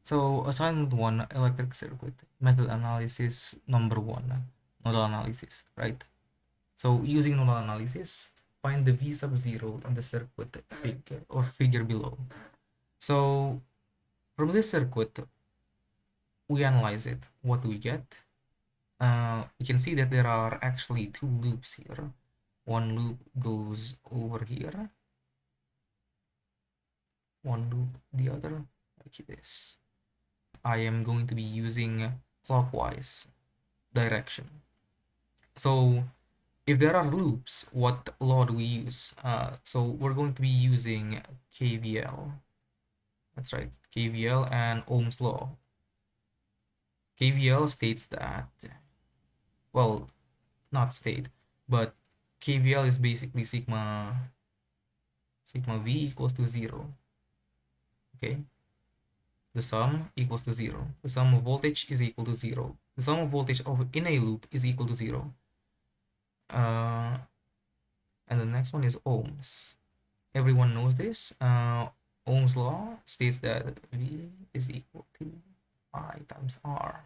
So assignment 1, electric circuit, method analysis number 1, nodal analysis, right? So using nodal analysis, find the V sub 0 in the circuit figure or figure below. So from this circuit, we analyze it. What do we get? We can see that there are actually two loops here. One loop goes over here, one loop the other, like this. I am going to be using clockwise direction. So if there are loops, what law do we use? So we're going to be using KVL. That's right, KVL and Ohm's law. KVL states that, well, not state, but KVL is basically sigma V equals to 0. Okay, the sum equals to 0. The sum of voltage is equal to 0. The sum of voltage of in a loop is equal to 0. And the next one is ohms. Everyone knows this. Ohm's law states that V is equal to I times R.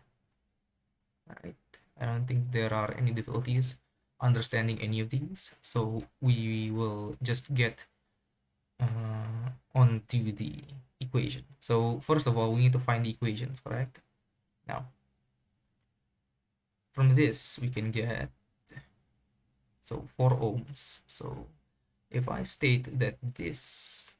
Right? I don't think there are any difficulties understanding any of these, so we will just get onto the equation. So first of all, we need to find the equations, correct? Now, from this we can get, so 4 ohms. So if I state that this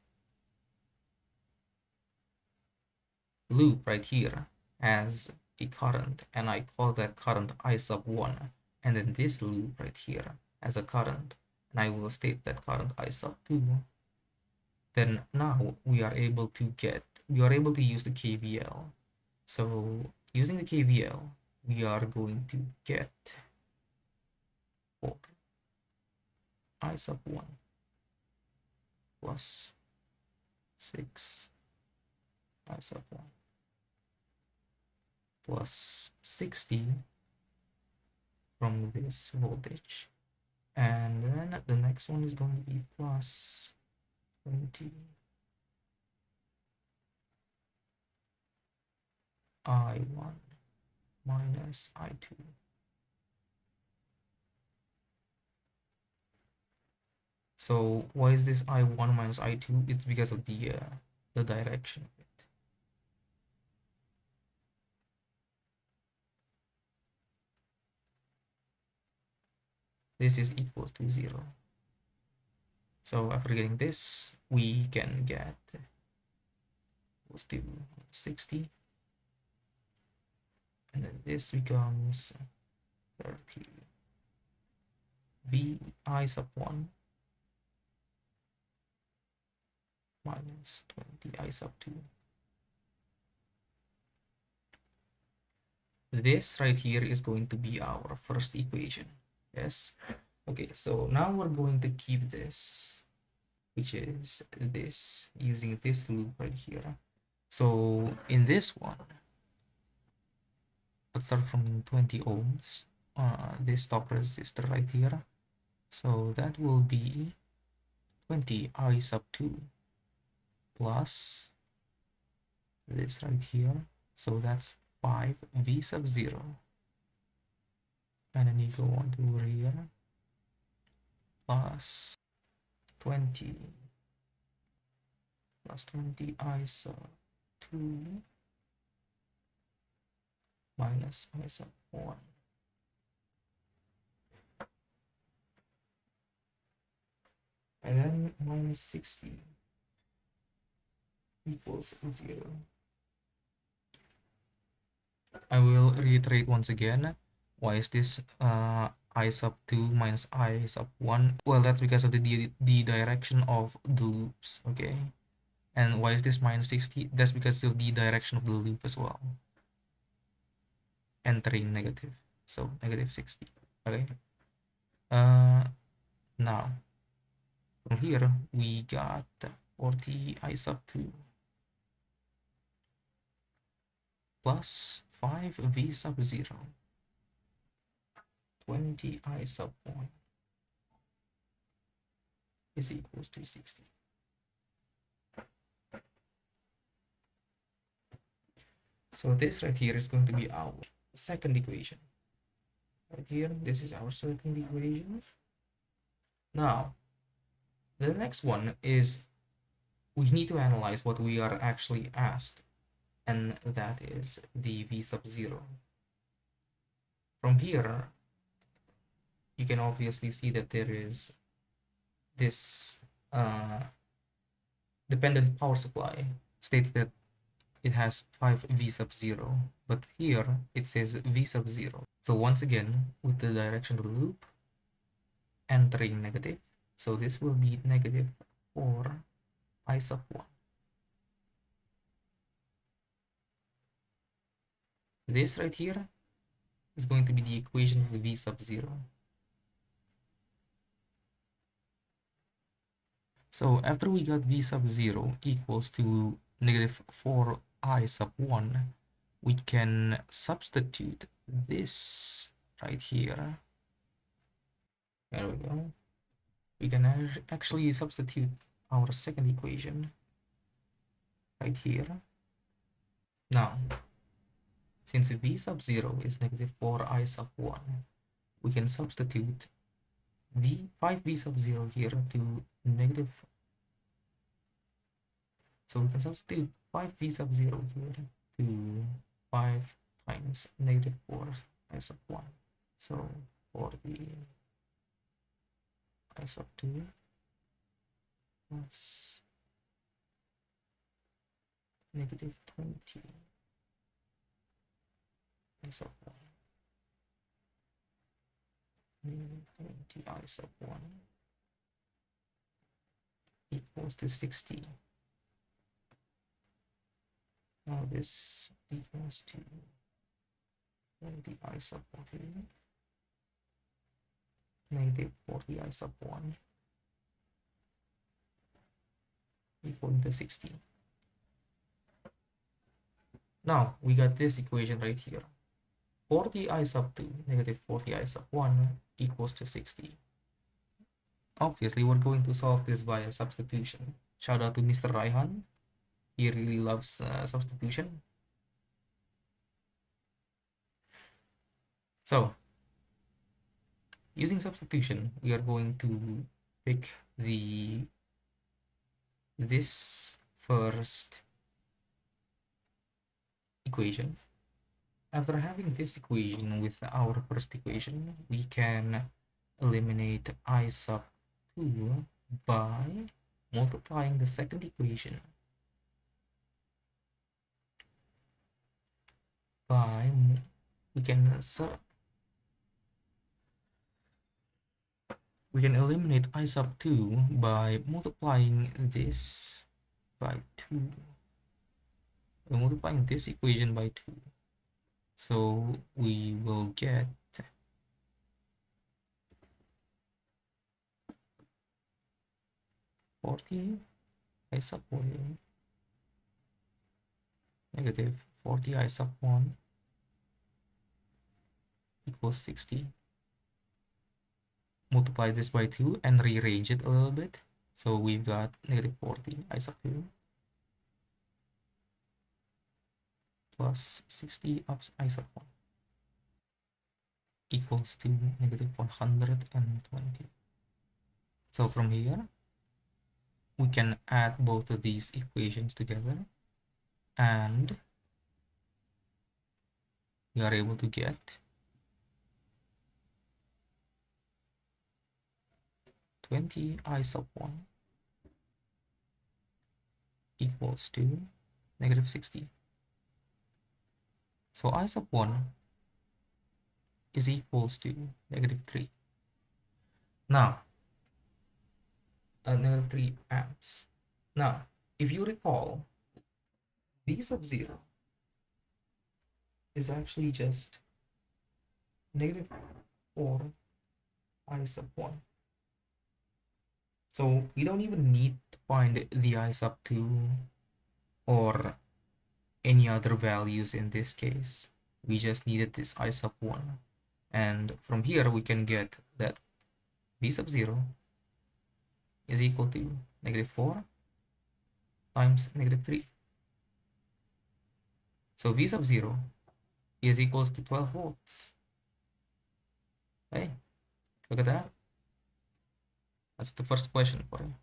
loop right here has a current, and I call that current I sub 1, and then this loop right here has a current, and I will state that current I sub 2, then now we are able to use the KVL. So using the KVL, we are going to get 4 I sub 1 plus 6 I sub 1 plus 60 from this voltage. And then the next one is going to be plus 20 I1 minus I2. So why is this I1 minus I2? It's because of the direction of it. This is equals to 0. So after getting this, we can get equals to 60. And then this becomes 30. V I sub 1 minus 20 I sub 2. This right here is going to be our first equation. Yes. Okay, so now we're going to keep this, which is this, using this loop right here. So in this one, let's start from 20 ohms. This top resistor right here. So that will be 20 I sub 2 plus this right here. So that's 5 V sub 0. And then you go on to over here plus 20 plus 20 I sub 2 minus I sub 1. And then minus 60 equals 0. I will reiterate once again. Why is this I sub 2 minus I sub 1? Well, that's because of the direction of the loops, okay? And why is this minus 60? That's because of the direction of the loop as well. Entering negative. So negative 60, okay? Now, from here, we got 40 I sub 2 plus 5 V sub 0. 20 I sub 1 is equals to 60. So this right here is going to be our second equation. Right here, this is our second equation. Now, the next one is we need to analyze what we are actually asked, and that is the v sub 0. From here, you can obviously see that there is this dependent power supply states that it has 5 v sub 0, but here it says v sub 0. So once again, with the direction of the loop entering negative, so this will be negative 4 I sub 1. This right here is going to be the equation of the v sub 0. So after we got v sub 0 equals to negative 4I sub 1, we can substitute this right here. There we go. We can actually substitute our second equation right here. Now, since v sub 0 is negative 4I sub 1, we can substitute 5v sub 0 here to negative. So we can substitute 5v sub 0 here to 5 times negative 4I sub 1. So for the I sub 2 plus negative 20 I sub 1. Negative 20 I sub 1 equals to 60. Now this equals to 20 I sub 2 negative 40 I sub 1 equal to 60. Now we got this equation right here. 40 I sub 2 negative 40 I sub 1 equals to 60. Obviously, we're going to solve this via substitution. Shout out to Mr. Raihan. He really loves substitution. So, using substitution, we are going to pick this first equation. After having this equation with our first equation, we can eliminate I sub 2 by multiplying the second equation by, we can eliminate I sub 2 by multiplying this by 2. We're multiplying this equation by 2. So we will get 40 I sub 1 negative 40 I sub 1 equals 60. Multiply this by 2 and rearrange it a little bit. So we've got negative 40 I sub 2 plus 60 I sub 1 equals to negative 120. So from here, we can add both of these equations together and we are able to get 20 I sub 1 equals to negative 60. So I sub 1 is equals to negative 3. Now, negative 3 amps. Now, if you recall, V sub 0 is actually just negative 4 I sub 1. So we don't even need to find the I sub 2 or any other values in this case. We just needed this I sub 1. And from here we can get that V sub 0 is equal to negative 4 times negative 3. So V sub 0 is equals to 12 volts. Hey, look at that. That's the first question for you.